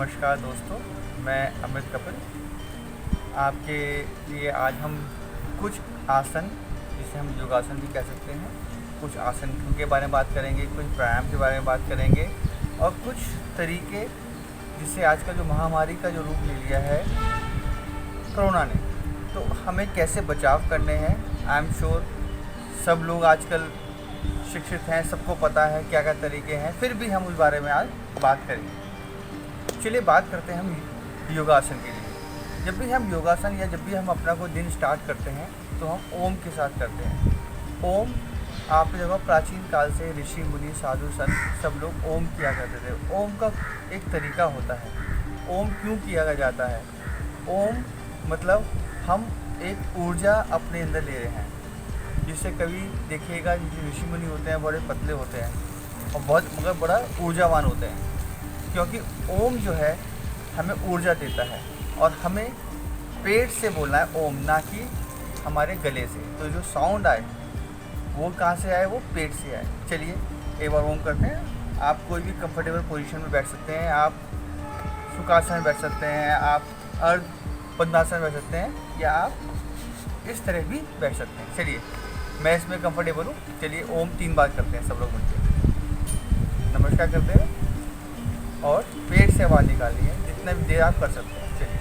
नमस्कार दोस्तों, मैं अमित कपिल आपके लिए आज हम कुछ आसन, जिसे हम योगासन भी कह सकते हैं, कुछ आसन के बारे में बात करेंगे, कुछ प्राणायाम के बारे में बात करेंगे और कुछ तरीके जिससे आज का जो महामारी का जो रूप ले लिया है कोरोना ने, तो हमें कैसे बचाव करने हैं। आई एम श्योर सब लोग आजकल शिक्षित हैं, सबको पता है क्या क्या तरीके हैं, फिर भी हम उस बारे में आज बात करेंगे। चलिए बात करते हैं हम योगासन के लिए। जब भी हम योगासन या जब भी हम अपना कोई दिन स्टार्ट करते हैं तो हम ओम के साथ करते हैं। ओम आपने देखा प्राचीन काल से ऋषि मुनि साधु संत सब लोग ओम किया करते थे। ओम का एक तरीका होता है। ओम क्यों किया जाता है? ओम मतलब हम एक ऊर्जा अपने अंदर ले रहे हैं, जिससे कभी देखिएगा जो ऋषि मुनि होते हैं बड़े पतले होते हैं और बहुत मगर बड़ा ऊर्जावान होते हैं, क्योंकि ओम जो है हमें ऊर्जा देता है और हमें पेट से बोलना है ओम, ना कि हमारे गले से। तो जो साउंड आए वो कहाँ से आए? वो पेट से आए। चलिए एक बार ओम करते हैं। आप कोई भी कंफर्टेबल पोजीशन में बैठ सकते हैं, आप सुखासन में बैठ सकते हैं, आप अर्ध पद्मासन में बैठ सकते हैं, या आप इस तरह भी बैठ सकते हैं। चलिए मैं इसमें कंफर्टेबल हूँ। चलिए ओम 3 बार करते हैं सब लोग मिलकर। नमस्कार करते हैं और पेट से आवाज़ निकालिए जितना भी देर आप कर सकते हैं। चलिए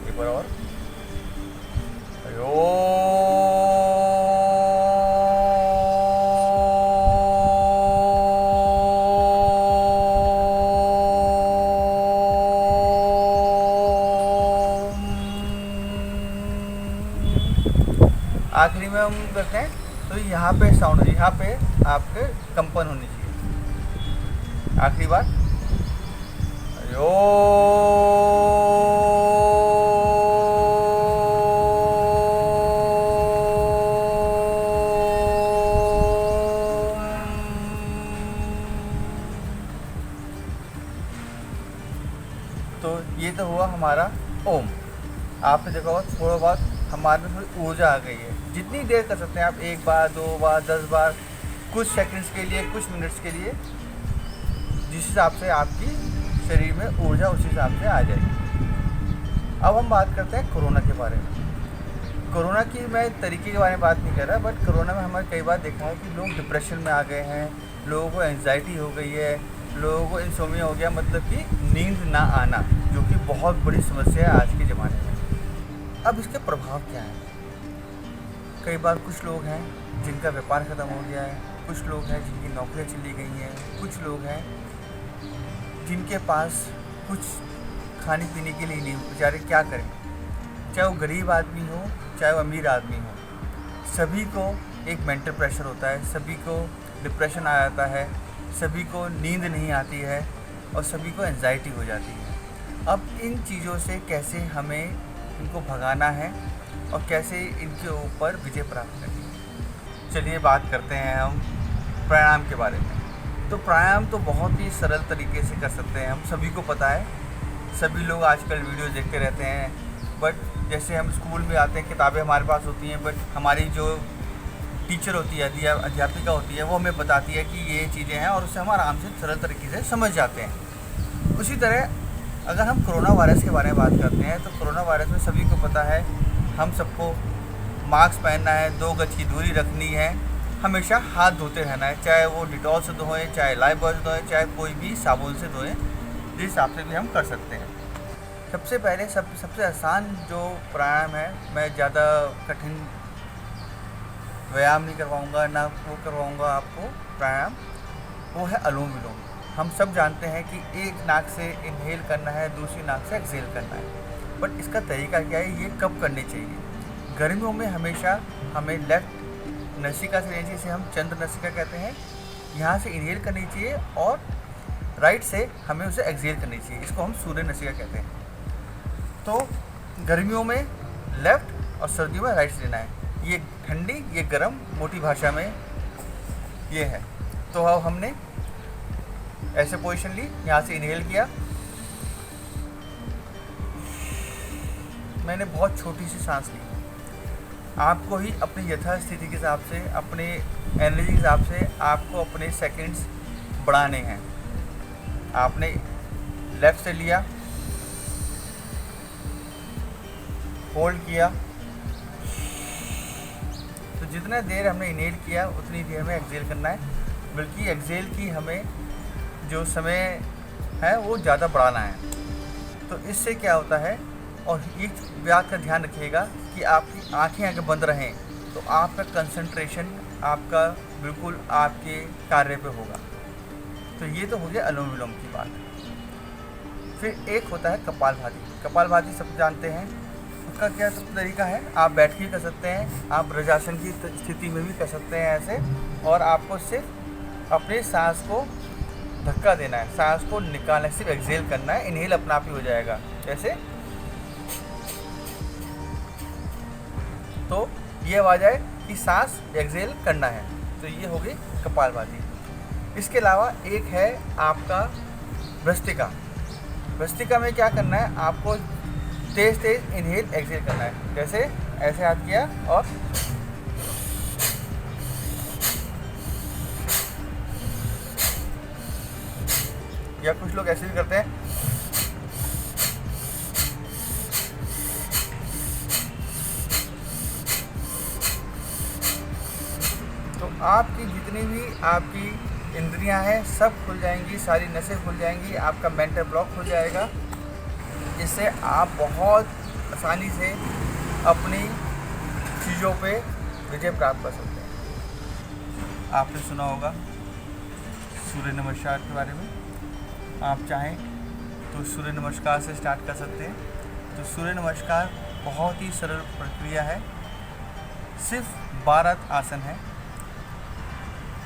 एक बार और आखिरी में हम करते हैं तो यहाँ पे साउंड, यहाँ पे आपके कंपन होनी चाहिए। आखिरी बार तो ये तो हुआ हमारा ओम। आपने देखा होगा थोड़ा बहुत हमारे में थोड़ी ऊर्जा आ गई है। जितनी देर कर सकते हैं आप, 1 बार 2 बार 10 बार, कुछ सेकंड्स के लिए, कुछ मिनट्स के लिए, जिस हिसाब से आपकी शरीर में ऊर्जा उस हिसाब से आ जाएगी। अब हम बात करते हैं कोरोना के बारे में। कोरोना की मैं तरीके के बारे में बात नहीं कर रहा, बट कोरोना में हमें कई बार देखा है कि लोग डिप्रेशन में आ गए हैं, लोगों को एंजाइटी हो गई है, लोगों को इंसोम्निया हो गया, मतलब कि नींद ना आना, जो कि बहुत बड़ी समस्या है आज के ज़माने में। अब इसके प्रभाव क्या हैं? कई बार कुछ लोग हैं जिनका व्यापार ख़त्म हो गया है, कुछ लोग हैं जिनकी नौकरियां चली गई हैं, कुछ लोग हैं जिनके पास कुछ खाने पीने के लिए नहीं हो, बेचारे क्या करें। चाहे वो गरीब आदमी हो, चाहे वो अमीर आदमी हो, सभी को एक मेंटल प्रेशर होता है, सभी को डिप्रेशन आ जाता है, सभी को नींद नहीं आती है और सभी को एंजाइटी हो जाती है। अब इन चीज़ों से कैसे हमें इनको भगाना है और कैसे इनके ऊपर विजय प्राप्त करनी है। चलिए बात करते हैं हम प्राणायाम के बारे में। तो प्राणायाम तो बहुत ही सरल तरीके से कर सकते हैं, हम सभी को पता है। सभी लोग आजकल वीडियो देखते रहते हैं, बट जैसे हम स्कूल में आते हैं, किताबें हमारे पास होती हैं, बट हमारी जो टीचर होती है, अध्यापिका होती है, वो हमें बताती है कि ये चीज़ें हैं और उससे हम आराम से सरल तरीके से समझ जाते हैं। उसी तरह अगर हम कोरोना वायरस के बारे में बात करते हैं तो कोरोना वायरस में सभी को पता है, हम सबको मास्क पहनना है, 2 गज की दूरी रखनी है, हमेशा हाथ धोते रहना है, चाहे वो डिटॉल से धोएं, चाहे लाइफबॉय से धोएं, चाहे कोई भी साबुन से धोएं, जिस हिसाब से भी हम कर सकते हैं। सबसे पहले सबसे आसान जो प्राणायाम है, मैं ज़्यादा कठिन व्यायाम नहीं करवाऊँगा, ना वो करवाऊँगा आपको प्राणायाम, वो है अनुलोम विलोम। हम सब जानते हैं कि एक नाक से इनहेल करना है, दूसरी नाक से एक्सहेल करना है, बट इसका तरीका क्या है, ये कब करनी चाहिए? गर्मियों में हमेशा हमें लेफ्ट नसिका से लेनी चाहिए, जिसे हम चंद्र नसिका कहते हैं, यहाँ से इनहेल करनी चाहिए और राइट से हमें उसे एक्सहेल करनी चाहिए, इसको हम सूर्य नसिका कहते हैं। तो गर्मियों में लेफ्ट और सर्दियों में राइट से लेना है। ये ठंडी, ये गर्म, मोटी भाषा में ये है। तो अब हमने ऐसे पोजीशन ली, यहाँ से इनहेल किया, मैंने बहुत छोटी सी सांस ली। आपको ही अपनी यथास्थिति के हिसाब से, अपने एनर्जी के हिसाब से आपको अपने सेकंड्स बढ़ाने हैं। आपने लेफ़्ट से लिया, होल्ड किया, तो जितना देर हमने इनहेल किया उतनी देर में एक्सहेल करना है, बल्कि एक्सहेल की हमें जो समय है वो ज़्यादा बढ़ाना है। तो इससे क्या होता है, और एक बात का ध्यान रखिएगा कि आपकी आंखें अगर बंद रहें तो आपका कंसंट्रेशन आपका बिल्कुल आपके कार्य पे होगा। तो ये तो हो गया अनुलोम विलोम की बात। फिर एक होता है कपालभाति। कपालभाति सब जानते हैं, उसका क्या तरीका है, आप बैठ के कर सकते हैं, आप ब्रजासन की स्थिति में भी कर सकते हैं ऐसे, और आपको सिर्फ अपने सांस को धक्का देना है, सांस को निकालना है, सिर्फ एक्सहेल करना है, इनहेल अपना आप ही हो जाएगा। जैसे तो ये आवाज़ आए कि सांस एक्सहेल करना है, तो ये हो गई कपालभाति। इसके अलावा एक है आपका भ्रस्त्रिका। भ्रस्त्रिका में क्या करना है, आपको तेज तेज इनहेल एक्सहेल करना है। जैसे ऐसे हाथ किया और या कुछ लोग ऐसे भी करते हैं। तो आपकी जितनी भी आपकी इंद्रियां हैं सब खुल जाएंगी, सारी नसें खुल जाएंगी, आपका मेंटल ब्लॉक हो जाएगा, जिससे आप बहुत आसानी से अपनी चीज़ों पे विजय प्राप्त कर सकते हैं। आपने सुना होगा सूर्य नमस्कार के बारे में, आप चाहें तो सूर्य नमस्कार से स्टार्ट कर सकते हैं। तो सूर्य नमस्कार बहुत ही सरल प्रक्रिया है, सिर्फ 12 आसन है,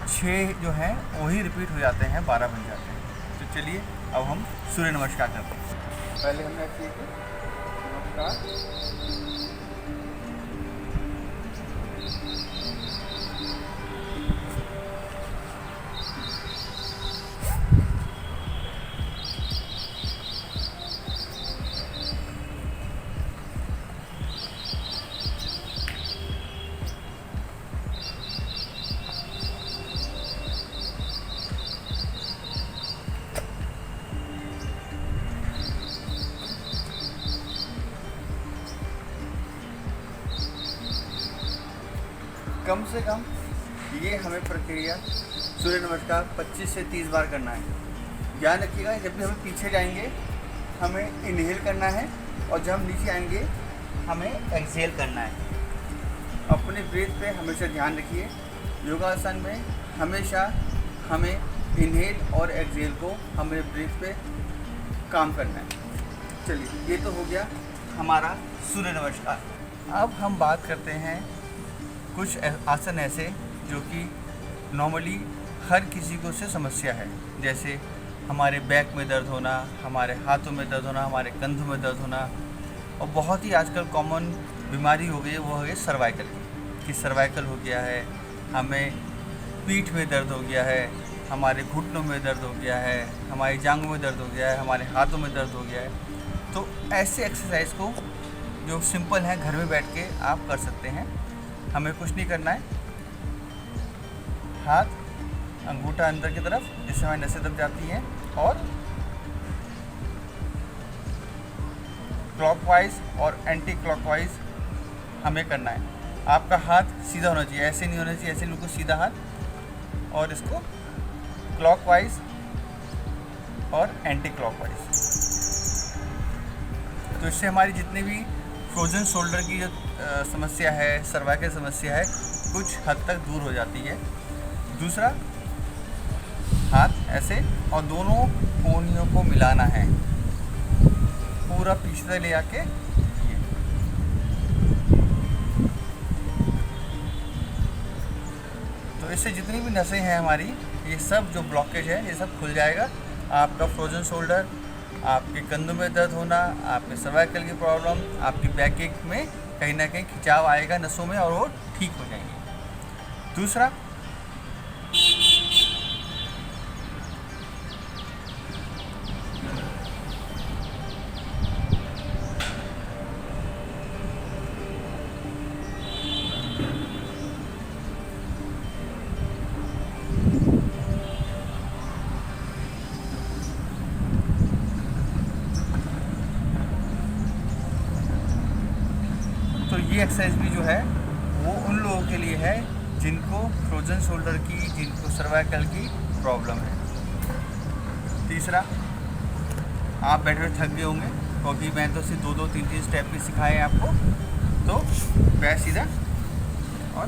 6 जो हैं वही रिपीट हो जाते हैं, 12 बन जाते हैं। तो चलिए अब हम सूर्य नमस्कार करते हैं। पहले हमने ऐसे नमस्कार, कम से कम ये हमें प्रक्रिया सूर्य नमस्कार 25 से 30 बार करना है। ध्यान रखिएगा, जब भी हम पीछे जाएंगे हमें इनहेल करना है, और जब हम नीचे आएंगे हमें एक्सहेल करना है। अपने ब्रीथ पे हमेशा ध्यान रखिए। योगासन में हमेशा हमें इनहेल और एक्सहेल को हमें ब्रीथ पे काम करना है। चलिए, ये तो हो गया हमारा सूर्य नमस्कार। अब हम बात करते हैं कुछ आसन ऐसे जो कि नॉर्मली हर किसी को से समस्या है, जैसे हमारे बैक में दर्द होना, हमारे हाथों में दर्द होना, हमारे कंधों में दर्द होना, और बहुत ही आजकल कॉमन बीमारी हो गई है वो है सर्वाइकल की, कि सर्वाइकल हो गया है, हमें पीठ में दर्द हो गया है, हमारे घुटनों में दर्द हो गया है, हमारी जांघों में दर्द हो गया है, हमारे हाथों में दर्द हो गया है। तो ऐसे एक्सरसाइज को जो सिंपल है घर में बैठ के आप कर सकते हैं। हमें कुछ नहीं करना है, हाथ अंगूठा अंदर की तरफ, जिससे हमारी नसें दब जाती हैं, और क्लॉकवाइज और एंटी क्लॉकवाइज हमें करना है। आपका हाथ सीधा होना चाहिए, ऐसे नहीं होना चाहिए, ऐसे बिल्कुल सीधा हाथ, और इसको क्लॉकवाइज और एंटी क्लॉकवाइज। तो इससे हमारी जितनी भी फ्रोजन शोल्डर की जो समस्या है, सर्वाइकल समस्या है, कुछ हद तक दूर हो जाती है। दूसरा, हाथ ऐसे और दोनों कोहनियों को मिलाना है, पूरा पीछे से ले आके ये। तो इससे जितनी भी नसें हैं हमारी, ये सब जो ब्लॉकेज है ये सब खुल जाएगा। आपका फ्रोजन शोल्डर, आपके कंधों में दर्द होना, आपके सर्वाइकल की प्रॉब्लम, आपकी बैक एक में कहीं ना कहीं खिंचाव आएगा नसों में, और वो ठीक हो जाएंगे। दूसरा, एक्सरसाइज भी जो है वो उन लोगों के लिए है जिनको फ्रोजन शोल्डर की, जिनको सर्वाइकल की प्रॉब्लम है। तीसरा, आप बैठे हुए थक गए होंगे क्योंकि मैं तो सिर्फ 2-2, 3-3 स्टेप भी सिखाए हैं आपको। तो पैर सीधा और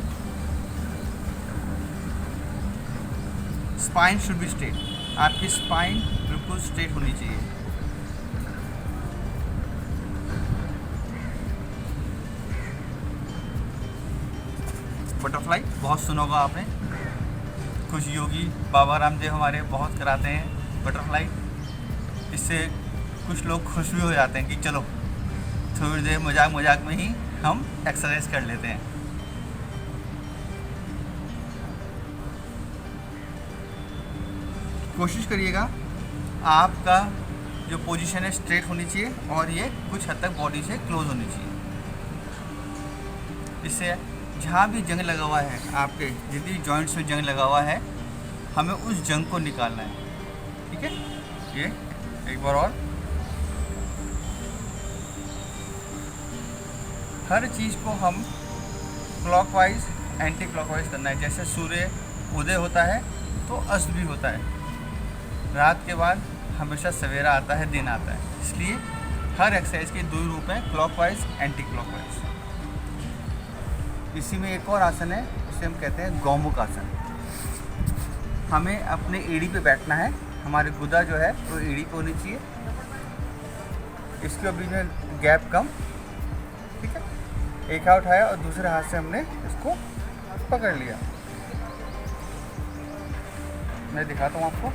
स्पाइन शुड बी स्ट्रेट। आपकी स्पाइन बिल्कुल स्ट्रेट होनी चाहिए। बटरफ्लाई बहुत सुना होगा आपने, कुछ योगी बाबा रामदेव हमारे बहुत कराते हैं बटरफ्लाई। इससे कुछ लोग खुश भी हो जाते हैं कि चलो थोड़ी देर मजाक मजाक में ही हम एक्सरसाइज कर लेते हैं। कोशिश करिएगा आपका जो पोजीशन है स्ट्रेट होनी चाहिए और ये कुछ हद तक बॉडी से क्लोज होनी चाहिए। इससे जहाँ भी जंग लगा हुआ है, आपके जितनी जॉइंट्स में जंग लगा हुआ है, हमें उस जंग को निकालना है। ठीक है, ये एक बार और। हर चीज़ को हम क्लॉकवाइज एंटी क्लॉकवाइज करना है। जैसे सूर्य उदय होता है तो अस्त भी होता है, रात के बाद हमेशा सवेरा आता है, दिन आता है। इसलिए हर एक्सरसाइज के दो रूप हैं, क्लॉकवाइज एंटी क्लॉकवाइज। इसी में एक और आसन है, उसे हम कहते हैं गौमुख आसन। हमें अपने एड़ी पे बैठना है, हमारे गुदा जो है वो एड़ी पे होनी चाहिए, इसके बीच में गैप कम। ठीक है, एक हाथ उठाया और दूसरे हाथ से हमने इसको पकड़ लिया। मैं दिखाता हूँ आपको।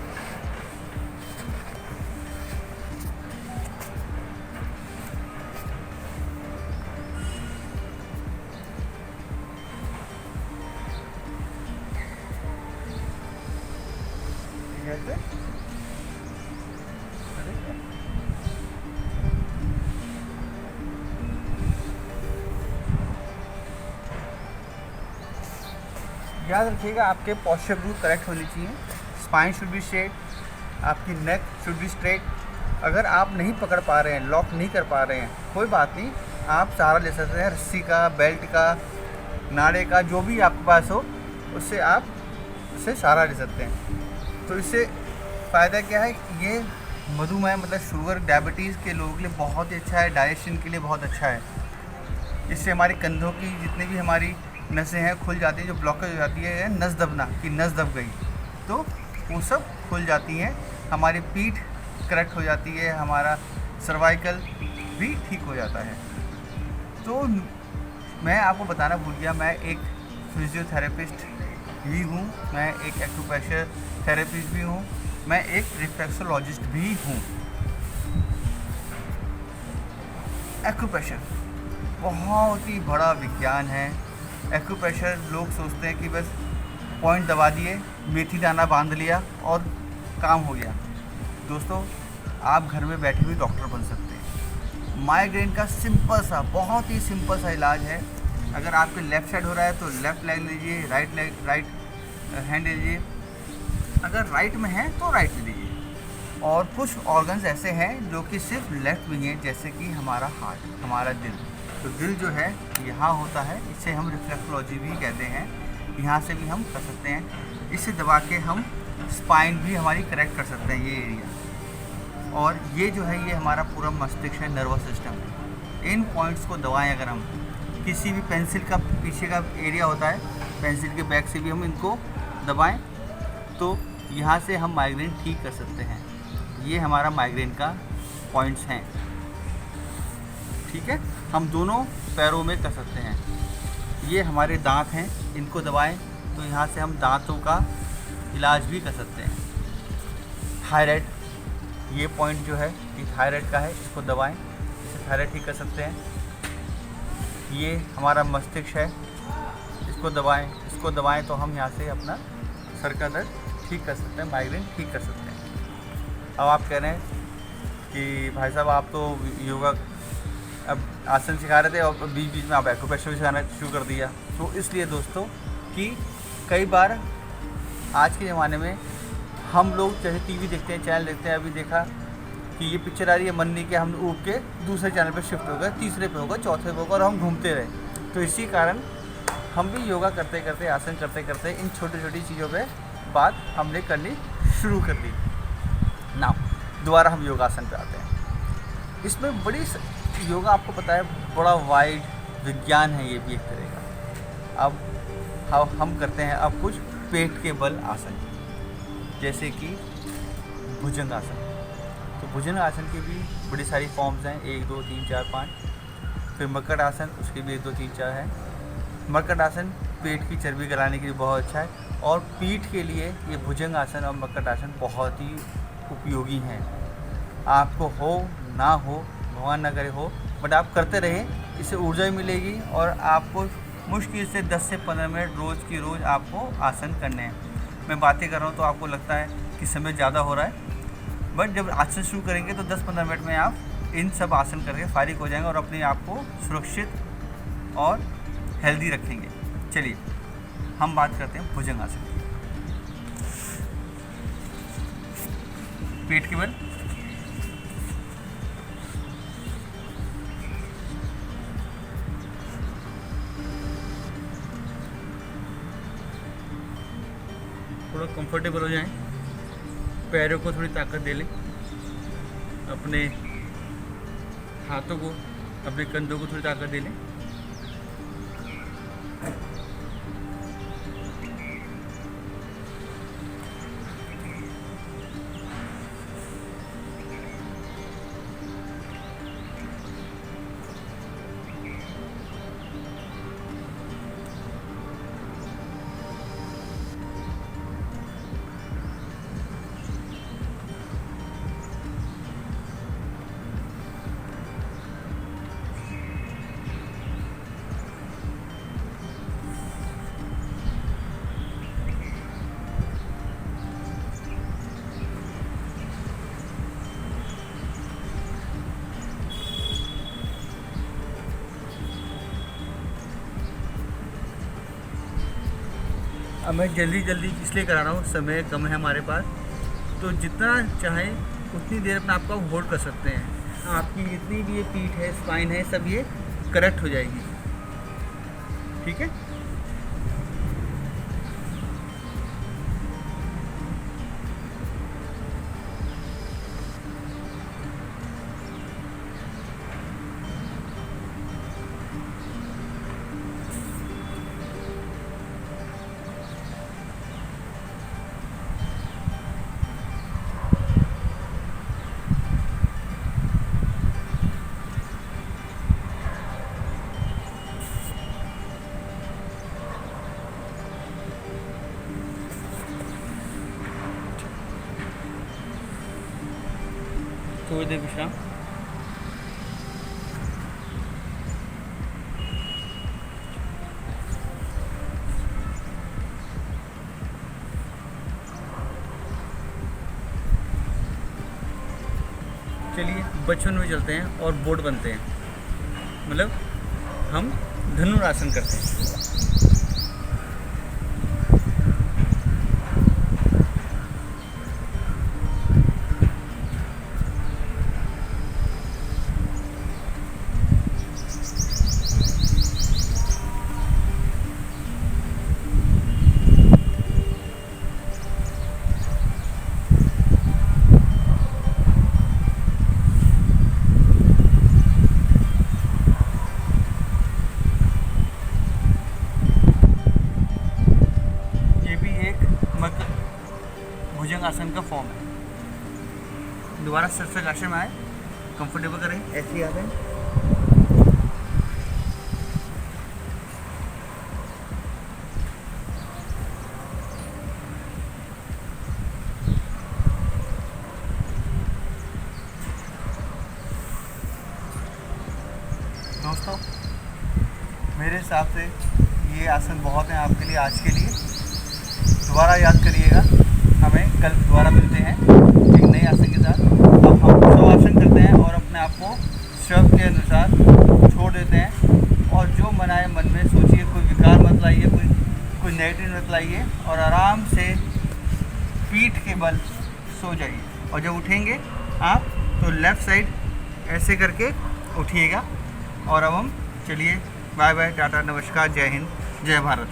याद रखिएगा आपके पॉस्चर बिल्कुल करेक्ट होनी चाहिए। स्पाइन शुड बी स्ट्रेट, आपकी नेक शुड बी स्ट्रेट। अगर आप नहीं पकड़ पा रहे हैं, लॉक नहीं कर पा रहे हैं, कोई बात नहीं, आप सहारा ले सकते हैं रस्सी का, बेल्ट का, नाड़े का, जो भी आपके पास हो, उससे आप उससे सहारा ले सकते हैं। तो इससे फ़ायदा क्या है, ये मधुमेह मतलब शुगर डायबिटीज़ के लोगों के लिए बहुत ही अच्छा है, डाइजेशन के लिए बहुत अच्छा है। इससे हमारे कंधों की जितनी भी हमारी नसें हैं खुल जाती है, जो ब्लॉकेज हो जाती है नस दबना कि नस दब गई, तो वो सब खुल जाती हैं। हमारी पीठ करेक्ट हो जाती है, हमारा सर्वाइकल भी ठीक हो जाता है। तो मैं आपको बताना भूल गया, मैं एक फिजियोथेरेपिस्ट भी हूँ, मैं एक एक्यूप्रेशर थेरेपिस्ट भी हूँ, मैं एक रिफ्लेक्सोलॉजिस्ट भी हूँ। एक्यूप्रेशर बहुत ही बड़ा विज्ञान है। एक्यूप्रेशर लोग सोचते हैं कि बस पॉइंट दबा दिए, मेथी दाना बांध लिया और काम हो गया। दोस्तों, आप घर में बैठे हुए डॉक्टर बन सकते हैं। माइग्रेन का सिंपल सा, बहुत ही सिंपल सा इलाज है। अगर आपके लेफ़्ट साइड हो रहा है तो लेफ़्ट लेग लीजिए, राइट हैंड लीजिए, अगर राइट में है तो राइट लीजिए। और कुछ ऑर्गन्स ऐसे हैं जो कि सिर्फ लेफ़्ट में हैं, जैसे कि हमारा हार्ट, हमारा दिल। तो दिल जो है यहाँ होता है, इसे हम रिफ्लेक्सोलॉजी भी कहते हैं। यहाँ से भी हम कर सकते हैं, इसे दबा के हम स्पाइन भी हमारी करेक्ट कर सकते हैं, ये एरिया। और ये जो है ये हमारा पूरा मस्तिष्क है, नर्वस सिस्टम है। इन पॉइंट्स को दबाएं। अगर हम किसी भी पेंसिल का पीछे का एरिया होता है, पेंसिल के बैक से भी हम इनको दबाएं तो यहाँ से हम माइग्रेन ठीक कर सकते हैं। ये हमारा माइग्रेन का पॉइंट्स हैं। ठीक है, हम दोनों पैरों में कर सकते हैं। ये हमारे दांत हैं, इनको दबाएं तो यहाँ से हम दांतों का इलाज भी कर सकते हैं। थायराइड, ये पॉइंट जो है ये थायराइड का है, इसको दबाएं, इससे थायराइड ठीक कर सकते हैं। ये हमारा मस्तिष्क है, इसको दबाएं तो हम यहाँ से अपना सर का दर्द ठीक कर सकते हैं, माइग्रेन ठीक कर सकते हैं। अब आप कह रहे हैं कि भाई साहब आप तो योगा अब आसन सिखा रहे थे और बीच बीच में आप एक्यूप्रेशर भी सिखाना शुरू कर दिया। तो इसलिए दोस्तों कि कई बार आज के ज़माने में हम लोग जैसे टीवी देखते हैं, चैनल देखते हैं, अभी देखा कि ये पिक्चर आ रही है, मन नहीं किया, हम ऊब के दूसरे चैनल पर शिफ्ट हो गए, तीसरे पे होगा, चौथे पे होगा और हम घूमते रहे। तो इसी कारण हम भी योगा करते करते, आसन करते करते इन छोटी छोटी चीज़ों पे बात हमने करनी शुरू कर दी ना। दोबारा हम योगासन पे आते हैं। इसमें योगा आपको पता है बड़ा वाइड विज्ञान है ये भी एक तरह का। अब हम करते हैं अब कुछ पेट के बल आसन, जैसे कि भुजंग आसन। तो भुजंग आसन की भी बड़ी सारी फॉर्म्स हैं, 1 2 3 4 5। फिर मकड़ आसन, उसके भी 1 2 3 4 है। मकड़ आसन पेट की चर्बी गलाने के लिए बहुत अच्छा है, और पीठ के लिए ये भुजंग आसन और मकड़ आसन बहुत ही उपयोगी हैं। आपको हो ना हो, भगवान ना करे हो, बट आप करते रहें, इससे ऊर्जा ही मिलेगी। और आपको मुश्किल से 10 से 15 मिनट रोज़ की रोज़ आपको आसन करने हैं। मैं बातें कर रहा हूँ तो आपको लगता है कि समय ज़्यादा हो रहा है, बट जब आसन शुरू करेंगे तो 10-15 मिनट में आप इन सब आसन करके फारिग हो जाएंगे और अपने आप को सुरक्षित और हेल्दी रखेंगे। चलिए हम बात करते हैं भुजंग आसन की। पेट के बल, थोड़ा कंफर्टेबल हो जाएं, पैरों को थोड़ी ताकत दे लें, अपने हाथों को, अपने कंधों को थोड़ी ताकत दे लें। अब मैं जल्दी इसलिए करा रहा हूँ, समय कम है हमारे पास, तो जितना चाहे उतनी देर अपने आप को होल्ड कर सकते हैं। आपकी जितनी भी ये पीठ है, स्पाइन है, सब ये करेक्ट हो जाएगी। ठीक है, थोड़ी देर विश्राम। चलिए बचपन में चलते हैं और बोर्ड बनते हैं, मतलब हम धनुरासन करते हैं। भुजंग आसन का फॉर्म है। दोबारा सर्वांग में आए, कंफर्टेबल करें, ऐसे ही आ जाए। दोस्तों मेरे हिसाब से ये आसन बहुत हैं आपके लिए, आज के लिए। दोबारा याद करिएगा, हमें कल दोबारा मिलते हैं एक नए आसन के साथ। अब हम शवासन करते हैं और अपने आप को शव के अनुसार छोड़ देते हैं, और जो मन आए मन में सोचिए, कोई विकार मत लाइए, कोई नेगेटिव मत लाइए, और आराम से पीठ के बल सो जाइए। और जब उठेंगे आप तो लेफ़्ट साइड ऐसे करके उठिएगा। और अब हम चलिए बाय बाय, टाटा, नमस्कार, जय हिंद, जय भारत।